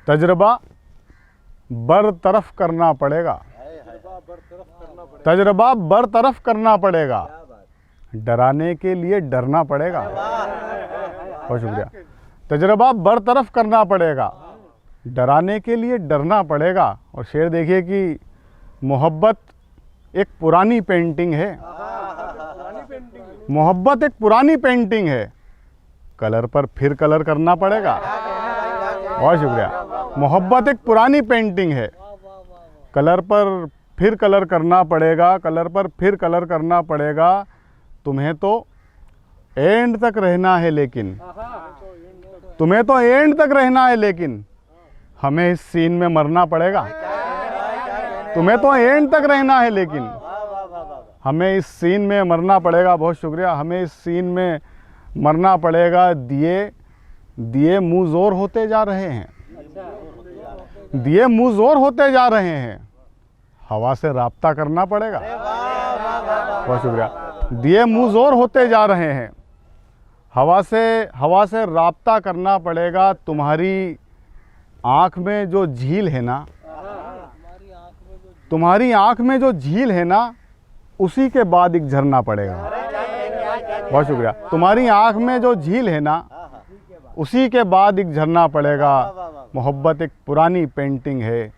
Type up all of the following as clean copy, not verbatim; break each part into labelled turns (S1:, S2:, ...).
S1: तजर्बा बरतरफ करना पड़ेगा, तजर्बा बरतरफ करना पड़ेगा, डराने के लिए डरना पड़ेगा। बहुत शुक्रिया। तजर्बा बरतरफ करना पड़ेगा, डराने के लिए डरना पड़ेगा। और शेर देखिए कि मोहब्बत एक पुरानी पेंटिंग है, मोहब्बत एक पुरानी पेंटिंग है, कलर पर फिर कलर करना पड़ेगा। बहुत शुक्रिया। मोहब्बत एक पुरानी पेंटिंग है, कलर पर फिर कलर करना पड़ेगा, कलर पर फिर कलर करना पड़ेगा। तुम्हें तो एंड तक रहना है लेकिन, तुम्हें तो एंड तक रहना है लेकिन हमें इस सीन में मरना पड़ेगा। तुम्हें तो एंड तक रहना है लेकिन हमें इस सीन में मरना पड़ेगा। बहुत शुक्रिया। हमें इस सीन में मरना पड़ेगा। दिए मुँह ज़ोर होते जा रहे हैं, दिए मुँह ज़ोर होते जा रहे हैं, हवा से राब्ता करना पड़ेगा। बहुत शुक्रिया। दिए मुँह ज़ोर होते जा रहे हैं, हवा से राब्ता करना पड़ेगा। तुम्हारी आँख में जो झील है ना, तुम्हारी आँख में जो झील है ना, उसी के बाद एक झरना पड़ेगा। बहुत शुक्रिया। तुम्हारी आँख में जो झील है ना, उसी के बाद एक झरना पड़ेगा। मोहब्बत एक पुरानी पेंटिंग है,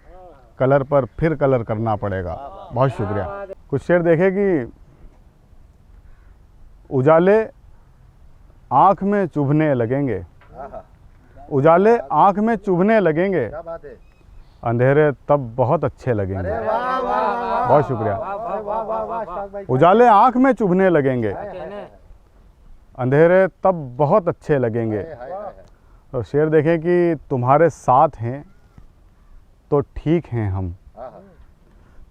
S1: कलर पर फिर कलर करना पड़ेगा। बहुत शुक्रिया। कुछ शेर देखे कि उजाले आँख में चुभने लगेंगे, उजाले आँख में चुभने लगेंगे, अंधेरे तब बहुत अच्छे लगेंगे। बहुत शुक्रिया। उजाले आँख में चुभने लगेंगे, अंधेरे तब बहुत अच्छे लगेंगे। और शेर देखें कि तुम्हारे साथ हैं तो ठीक हैं हम,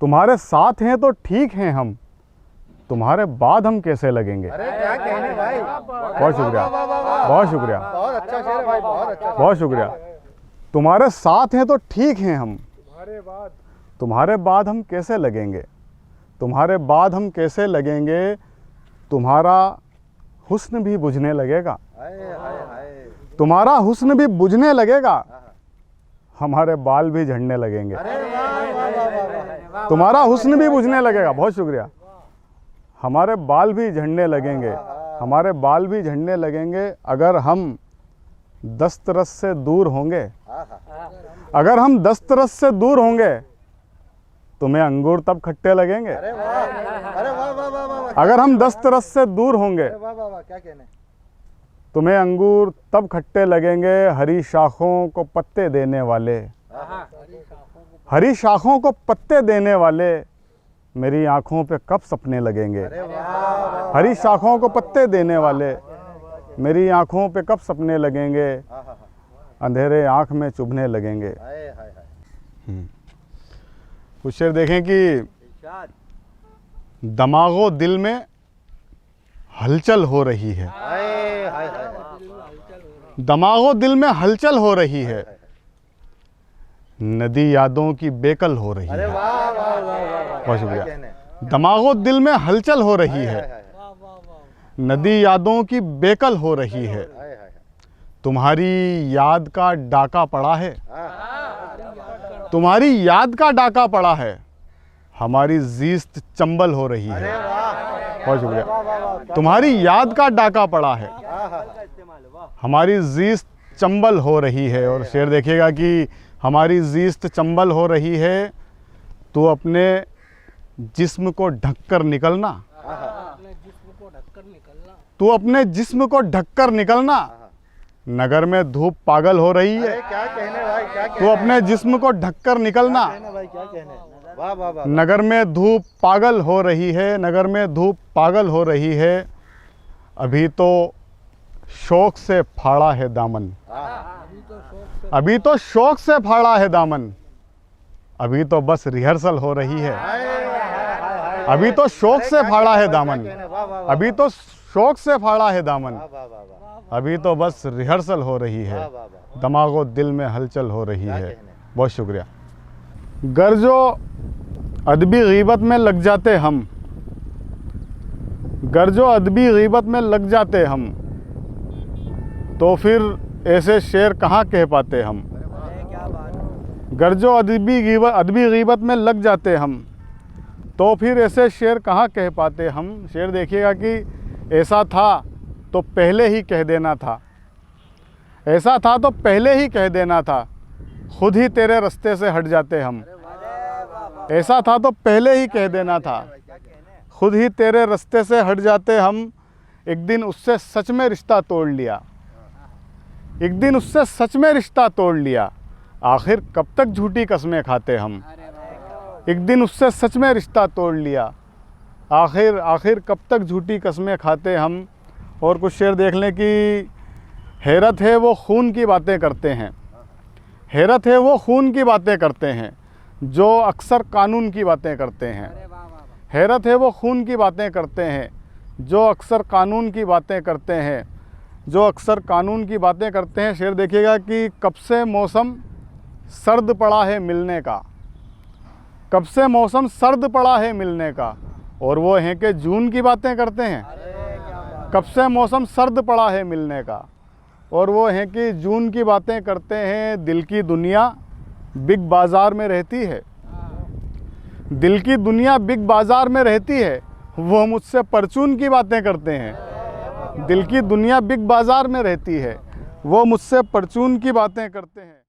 S1: तुम्हारे साथ हैं तो ठीक हैं हम, तुम्हारे बाद हम कैसे लगेंगे। बहुत शुक्रिया, बहुत शुक्रिया,
S2: बहुत अच्छा शेर भाई, बहुत अच्छा।
S1: बहुत शुक्रिया। तुम्हारे साथ हैं तो ठीक हैं हम, तुम्हारे बाद हम कैसे लगेंगे, तुम्हारे बाद हम कैसे लगेंगे। तुम्हारा हुस्न भी बुझने लगेगा, तुम्हारा हुस्न भी बुझने लगेगा, हमारे बाल भी झड़ने लगेंगे। तुम्हारा हुस्न भी बुझने लगेगा। बहुत शुक्रिया। हमारे बाल भी झड़ने लगेंगे, हमारे बाल भी झड़ने लगेंगे। अगर हम दस्तरस से दूर होंगे, अगर हम दस्तरस से दूर होंगे, तुम्हें अंगूर तब खट्टे लगेंगे। अगर हम दस्तरस से दूर होंगे,
S2: क्या कहने,
S1: तुम्हें अंगूर तब खट्टे लगेंगे। हरी शाखों को पत्ते देने वाले, हरी शाखों को पत्ते देने वाले, मेरी आंखों पे कब सपने लगेंगे। हरी शाखों को पत्ते देने वाले, मेरी आंखों पे कब सपने लगेंगे, अंधेरे आंख में चुभने लगेंगे। कुछ शेर देखें कि दमागो दिल में हलचल हो रही है, दमागो दिल में हलचल हो रही है, नदी यादों की बेकल हो रही है। बहुत शुक्रिया। दमागो दिल में हलचल हो रही है, नदी यादों की बेकल हो रही है, तुम्हारी याद का डाका पड़ा है, तुम्हारी याद का डाका पड़ा है, हमारी जीस्त चंबल हो रही है। बहुत शुक्रिया। तुम्हारी याद का डाका पड़ा है, हमारी जीस्त चंबल हो रही है। और शेर देखिएगा कि हमारी जीस्त चंबल हो रही है, तो अपने जिस्म को ढककर निकलना, तू अपने जिस्म को ढककर निकलना, नगर में धूप पागल हो रही है।
S2: क्या कहने भाई, क्या
S1: तू अपने जिस्म को ढककर निकलना,
S2: भाई, क्या कहने। वाह वाह वाह।
S1: नगर में धूप पागल हो रही है, नगर में धूप पागल हो रही है, अभी तो शौक से फाड़ा है दामन, अभी तो शौक से फाड़ा है दामन, अभी तो बस रिहर्सल हो रही है, अभी तो शौक से फाड़ा है दामन, अभी तो शौक से फाड़ा है दामन, अभी तो बस रिहर्सल हो रही है, दमागो दिल में हलचल हो रही है। बहुत शुक्रिया। गर्जो अदबी गीबत में लग जाते हम, गर्जो अदबी गीबत में लग जाते हम, तो फिर ऐसे शेर कहाँ कह पाते हम। गर्जो अदबी गीबत में लग जाते हम, तो फिर ऐसे शेर कहाँ कह पाते हम। शेर देखिएगा कि ऐसा था तो पहले ही कह देना था, ऐसा था तो पहले ही कह देना था, खुद ही तेरे रास्ते से हट जाते हम। ऐसा था तो पहले ही कह देना था, खुद ही तेरे रास्ते से हट जाते हम। एक दिन उससे सच में रिश्ता तोड़ लिया, एक दिन उससे सच में रिश्ता तोड़ लिया, आखिर कब तक झूठी कस्में खाते हम। एक दिन उससे सच में रिश्ता तोड़ लिया, आखिर कब तक झूठी कस्में खाते हम। और कुछ शेर देख लें कि हैरत है वो खून की बातें करते हैं, हैरत है वो खून की बातें करते हैं, जो अक्सर कानून की बातें करते हैं। हैरत है वो खून की बातें करते हैं, जो अक्सर कानून की बातें करते हैं, जो अक्सर कानून की बातें करते हैं। शेर देखिएगा कि कब से मौसम सर्द पड़ा है मिलने का, कब से मौसम सर्द पड़ा है मिलने का, और वो हैं कि जून की बातें करते हैं। कब से मौसम सर्द पड़ा है मिलने का, और वो हैं कि जून की बातें करते हैं। दिल की दुनिया बिग बाज़ार में रहती है, दिल की दुनिया बिग बाज़ार में रहती है, वो मुझसे परचून की बातें करते हैं। दिल की दुनिया बिग बाज़ार में रहती है, वो मुझसे परचून की बातें करते हैं।